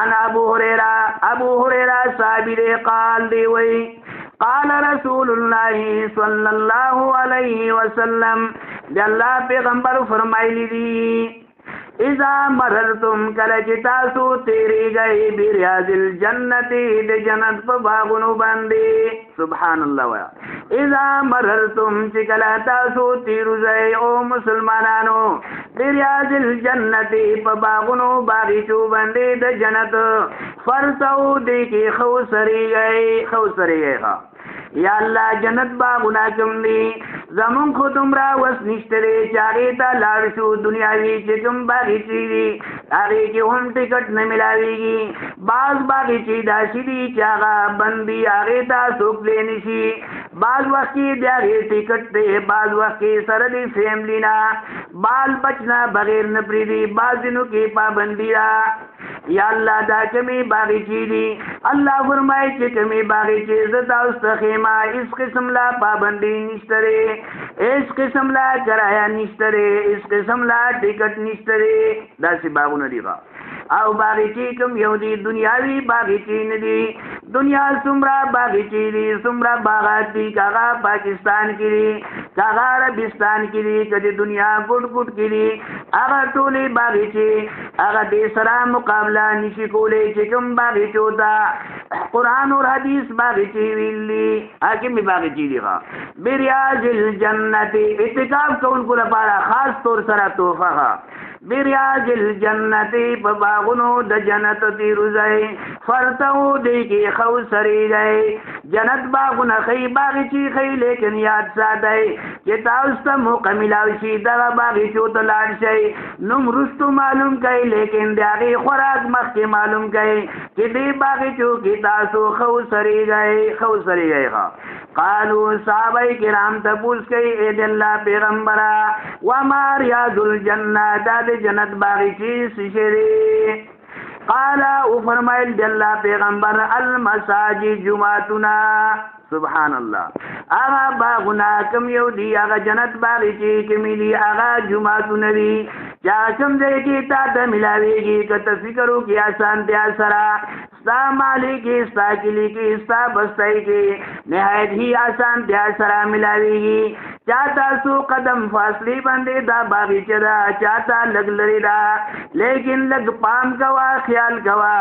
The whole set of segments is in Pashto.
انا ابو هريره صحابي قال دی وی قال رسول الله صلی الله علیه وسلم دی الله پیغمبر فرمایلی دی اذا مررتم کلچ تاسو تیری گئی بریاض الجنت د جنت په باغونو باندې سبحان الله ویا اذا مررتم چې کله تاسو تیرو ځای او مسلمانانو بریاض الجنت په باغونو باغچو باندې د جنت فرتو دی کی خوسری گئی یا الله جنت باغونه کوم دي زمون خو تمرا وس نشته چاغه تا لاړ شو دنیاوی چې کوم باغچې دي هغه کې هم ټیکټ نه ملاويږي باز باغچې داسې دي چې هغه بندي هغه تا څوک لینی شي باز وخت کې بیا ټیکټ دی باز وخت کې سره دی فیملی نه بال بچنا بغیر نه پریدي بازینو کې پابندي را یا الله دا کمی باغچې دي الله فرمایي چې کمی باغچې زدا استخیمه اس قسم لا پابندی نشتره اس قسم لا کرایا نشتره اس قسم لا ټیکټ نشتره داسې باغونه دي او باغچې کوم یو دي دنیاوی باغچې نه دي دنیا څومره باغچې دي څومره باغات دي کاغه پاکستان کې دي کاغه عربستان کې دي کدي دنیا ګډ کې دي هغه ټولې باغچې هغه دې سره مقابله نشي کولای چې کوم باغچو دا قرآن اور حدیث باغچې ویلي حاکم باغچې دي بریاض الجنت اعتکاف کوونکو لپاره خاص طور سره توفه بریاض الجنت په باغونو د جنت تیروزای فرتو دی کی خو سری گئی جنت باغونه خی باغچی خی لیکن یاد ساتي چې تاسو ته موقع ملاوي شي دا باغچو ته لاړ شي نو مرستو معلوم کای لیکن دغه خوراک مخکې معلوم کای چې دې باغچو کې تاسو خو سری گئی قالوا صحابه کرام تبوس کئی اید اللہ پیغمبرہ وما ریاض الجنہ داد جنت باغچی سشری قالا او فرمائل دی اللہ پیغمبر المساجد جماعتنا سبحان اللہ آغا باغنا کم یو دی آغا جنت باغچی کمی دی آغا جماعتنا دی چا کم دے کی تا تا ملاوی گی کتا فکرو کی آسان تیا سرا ستا مالی کی ستا کلی کی ستا بستائی کی نہایت ہی آسان تیا سرا ملاوی گی چاہتا سو قدم فاصلی بندے دا باغی چدا چاہتا لگ لری دا لیکن لگ پام کوا خیال کوا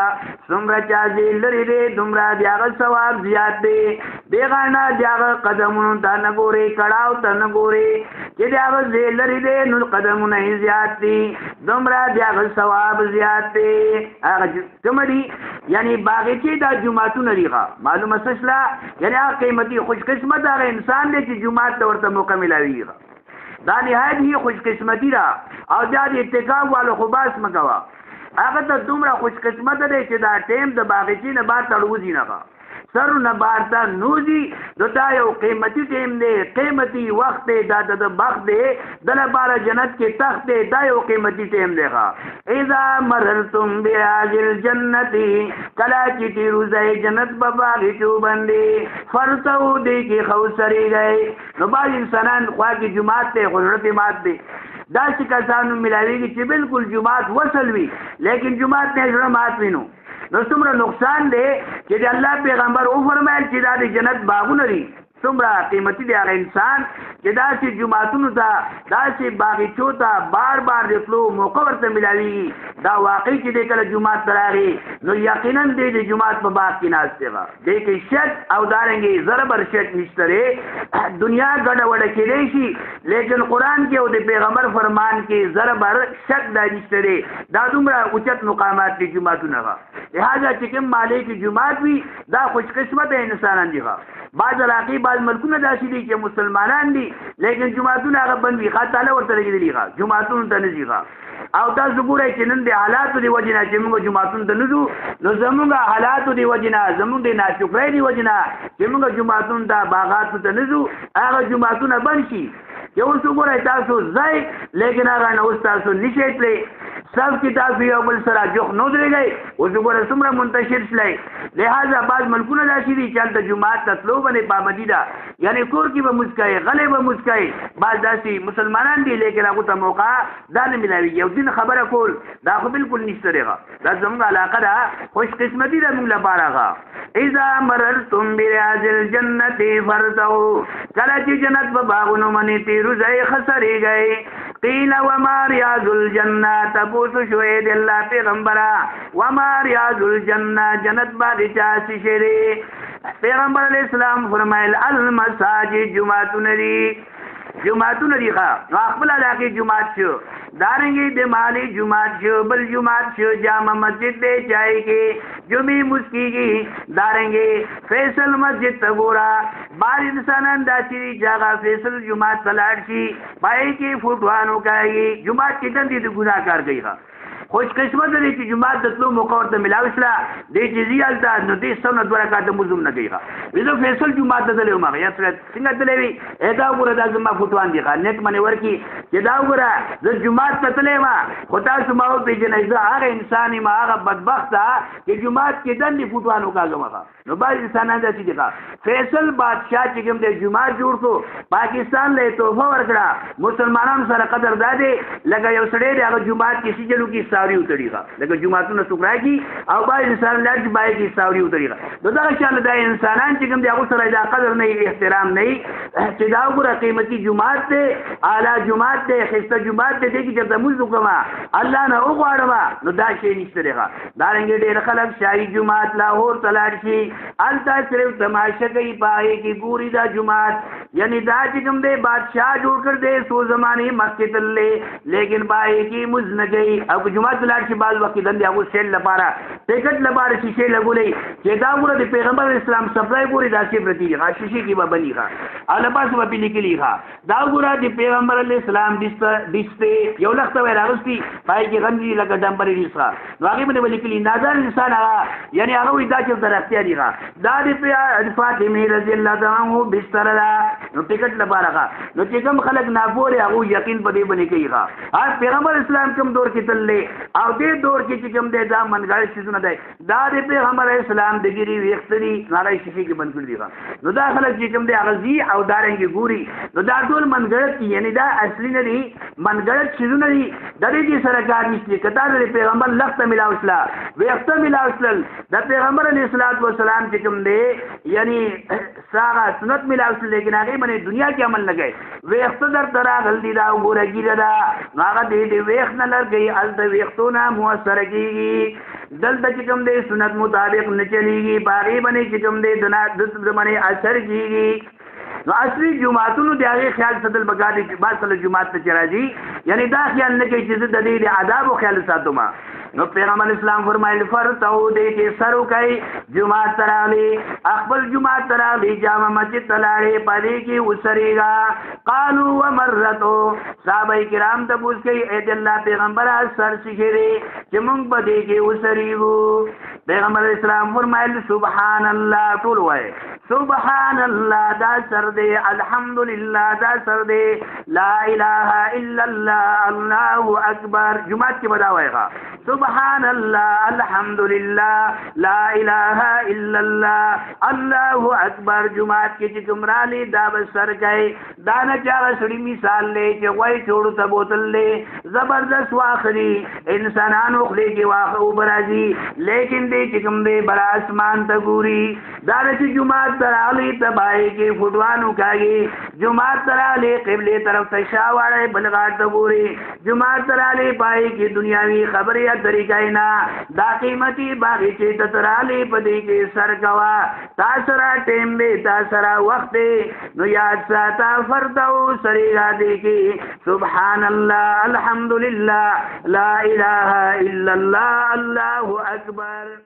سمرا چازی لری دے دمرا دیاغ ثواب زیاد دے بیغانا دیاغ قدمون تا نگورے کڑاو تا نگورے چی دیاغ زی لری دے نل قدمون ہی زیاد دی دمرا دیاغ ثواب زیاد دے آغا کم دی یعنی باغی چی دا جمعاتو نریغا معلوم سشلا یعنی آغا قیمتی خوش قسمت آغا انسان دے چی جمعات تا ورطا موقع ملاوی دا نهایت هی خوش قسمتی را او دا د اتقاب والو خباس مکوا هغه ته دومره خوش قسمت دی چې دا ټیم د باغچې نه بار تړوزی نه سر نه بار تا نوزی دا یو قیمتی ټیم دی قیمتی وخت دی دا د بخت دی د لپاره جنت کې تخت دی دا یو قیمتی ټیم دی اذا مررتم بهذه الجنه کلا چې تیروزای جنت په باغچو باندې فرتو دی کې خوسری گئی نو باز انسانان خوا کې جماعت ته غرت مات دی دا چې کسانو ملاویږي چې بالکل جماعت وصل وي لیکن جماعت نه جوړه مات وینو نو څومره نقصان دی چې د الله پیغمبر او فرمایل چې دا د جنت باغونه لري څومره قیمتي دی هغه انسان چې داسې جماعتونو ته داسې باغچو ته بار بار راتلو موقع ورته ملاوي دا واقعي چې دی کله جماعت ته راغی نو یقینا دی د جماعت په باغ کې ناست دی دی کې شک او دارنګې ضربر شک نشته دی دنیا ګډه وډه کېدی شي لیکن قرآن کې او د پیغمبر فرمان کې ضربر شک دا نشته دی دا دومره اوچت مقامات دي جماعتونه لہذا چې کوم مالک جماعت وي دا خوش قسمت انسانان دي بعض علاقې بعض ملکونه داسې دي چې مسلمانان دي لیکن جماعتونه هغه بند وي خاص تعالی ورته لګېدلي جماعتونو ته نه ځي او تاسو ګورئ چې نن د حالاتو دی وجې نه چې موږ جماعتونو ته نه ځو نو زموږ حالاتو دی وجې نه زموږ د ناشکرۍ دی وجې نه چې موږ جماعتونو ته باغاتو ته نه ځو هغه جماعتونه بند شي یو څو ګورئ تاسو ځئ لیکن هغه نه اوس تاسو نشئ تللی سب کتاب یو بل سره جوخ نو درېږي او وګوره څومره منتشر شلای. لہذا بعض ملکونه داسې دي چې هلته جمعات ته تلو باندې پابندي ده، یعنی کور کې به مسکای غلې به مسکای. بعض داسې مسلمانان دي لیکن هغه ته موقع دا نه ملاویږي. یو دین خبره کول دا خو بالکل نشته دی، دا زموږ علاقه ده، خوش قسمتي ده موږ لپاره. اذا مررتم برياض الجنه فارتعوا، کله چې جنت په باغونو باندې تیرو ځای خسرې گئے. قیل وما رياض الجنه، تبوس شوید الله پیغمبره وما رياض الجنه، جنت باندې چا شری. پیغمبر علیہ السلام فرمایل المساجد، جمعتون دی، جمعتون دی ښه خپل علاقې جمعات شو، دارنګې د مالی جمعات شو، بل جمعات شو جامع مسجد دی چای کې جمعې مسکیږي. دارنګې فیصل مسجد ته ګوره، بعض انسانان داسې دي چې هغه فیصل جمعات ته لاړ شي پای کې فوټوانو کوي، جمعات کې دندې د ګناه کار کوي. خوش قسمت دی چې جمعات د تلو موقع ورته ملاو شله، دی چې ځي هلته نو دې 102 رکعاته لمونځ هم نه کوي. زه فیصل جمعات ته تللی وم، هغه څنګه تللی وي؟ دا وګوره دا زما فوټوان دي نیټ باندې ورکړي چې دا وګوره زه جمعات ته تللی وم، خو تاسو ما وپېژنئ زه هغه انسان یم هغه بدبخته چې جمعات کې دندې فوټوان وکاږم. نو بعض انسانان داسې دي. فیصل بادشاه چې کوم دی جمعات جوړ کړو، پاکستان له یې تحفه ورکړه. مسلمانانو سره قدر دا دی لکه یو سړی دی هغه جمعات کې سجلو کې ساوري وتړي، لکه جمعتونه څوک راکړي او بعض انسان لاړ چې باید کې ساوري وتړي. نو دغه شان دا انسانان چې کوم دی هغو سره دا قدر نه وي، احترام نه وي، چې دا وګوره قیمتي جمعات دی، اعلی جمعات دی، ښایسته جمعات دی، دې کې چېرته لمونځ وکړم الله نه وغواړم، نو دا شی نشته دی. دارنګې ډېر خلک شاهي جمعات لاهور ته لاړ شي، هلته صرف تماشه کوي، په هغې کې ګوري دا جمعات، یعنی دا چې کوم دی بادشاه جوړ کړ دی څو زمانې مخکې تللی، لیکن په هغې کې لمونځ نه کوي. او که جمعات ته لاړ شي بعض وخت دندې هغو سیل لپاره ټکټ لپاره شیشې لګولی چې دا وګوره د پیغمبر اسلام سپلای ګوري داسې پرتې دي، شیشې کې به بني او لباس به پې لیکلي دا وګوره د پیغمبر علیه السلام ډسته یو لخته وی راغستي پای کې غم دي لکه ډمبرې ډسه، نو هغې باندې به لیکلي نادر انسان هغه، یعنې هغه وایي دا چېرته رښتیا دي. دا د فاطمې رضي الله تعالی عنه بستره ده، نو ټکټ لپاره نو چې کوم خلک ناپوهه هغو یقین په دې باندې کوي. پیغمبر اسلام کوم دور کې تللی او دې دور کې چې کوم دی دا منګړې څیزونه دی، دا د پیغمبر اسلام د ګیري ویښته دي، نړۍ شیشې کې بند کړي دي. نو دا خلک چې کوم دی هغه ځي او دارنګې ګوري، نو دا ټول منګړت دي، یعنې دا اصلي نه دي، منګړت څیزونه دي، د دې کې سره کار نشته. که دا د پیغمبر لخته ملاو شله، ویښته ملاو شلل، د پیغمبر علیه السلام چې کوم دی یعنې ساغه سنت ملاو شل، لیکن هغې باندې دنیا کې عمل نه کوي. ویښته درته راغل دي، دا وګوره ګیره ده، نو هغه د ویښت نه لرګوي، هلته ویښتونه مؤثره کېږي. دلته چې کوم دی سنت مطابق نه چلیږي، په هغې باندې چې کوم دی د باندې اثر کېږي. نو اصلي جمعاتونو د هغې خیال ساتل پکار دي چې بعض کله جمعات ته چې راځي یعنې دا خیال نه کوي چې زه د دې د آدابو خیال ساتم. نو پیغمبر اسلام فرمایل فرتعو، دی چې سر وکئ، جمعات ته راغلي، خپل جمعات ته راغلي، جامع مسجد ته لاړې، په دې کې وسرېږه. قالو ومرتو، صحابه کرام تپوس کوي ای د الله پیغمبره سر څه دی چې موږ په دې کې وسرېږو؟ پیغمبر اسلام فرمایل سبحان الله، ټول وایي سبحان الله، دا سر دی، الحمدلله دا سر دی، لا اله الا الله، الله اکبر. جمعات کې به دا وایي سبحان الله، الحمدلله، لا اله الا الله، الله اکبر. جمعات کې چې کوم رالی دا به سر کوي، دا نه چې هغه سړي مثال دی چې غوی چوړو ته بوتل دی زبردست واخلي، انسانانو خولې کې واخه اوبه راځي، لیکن دی چې کوم دی بر اسمان ته ګوري. دا نه چې جمعات ته راغلی تباهۍ کې فوټوان وکاږي، جمعات ته راغلی قبلې طرف ته شا واړی بل غاټ ته ګوري، جمعات ته راغلی پای کې دنیاوي خبرې طریقې نه، دا قیمتي باغې چې ته راغلی په دې کې سر کوه، تا سره ټیم دی، تا سره وخت دی، نو یاد ساته فرتعو، سرېږه دې کې سبحان الله، الحمدلله، لا اله الا الله، الله اکبر.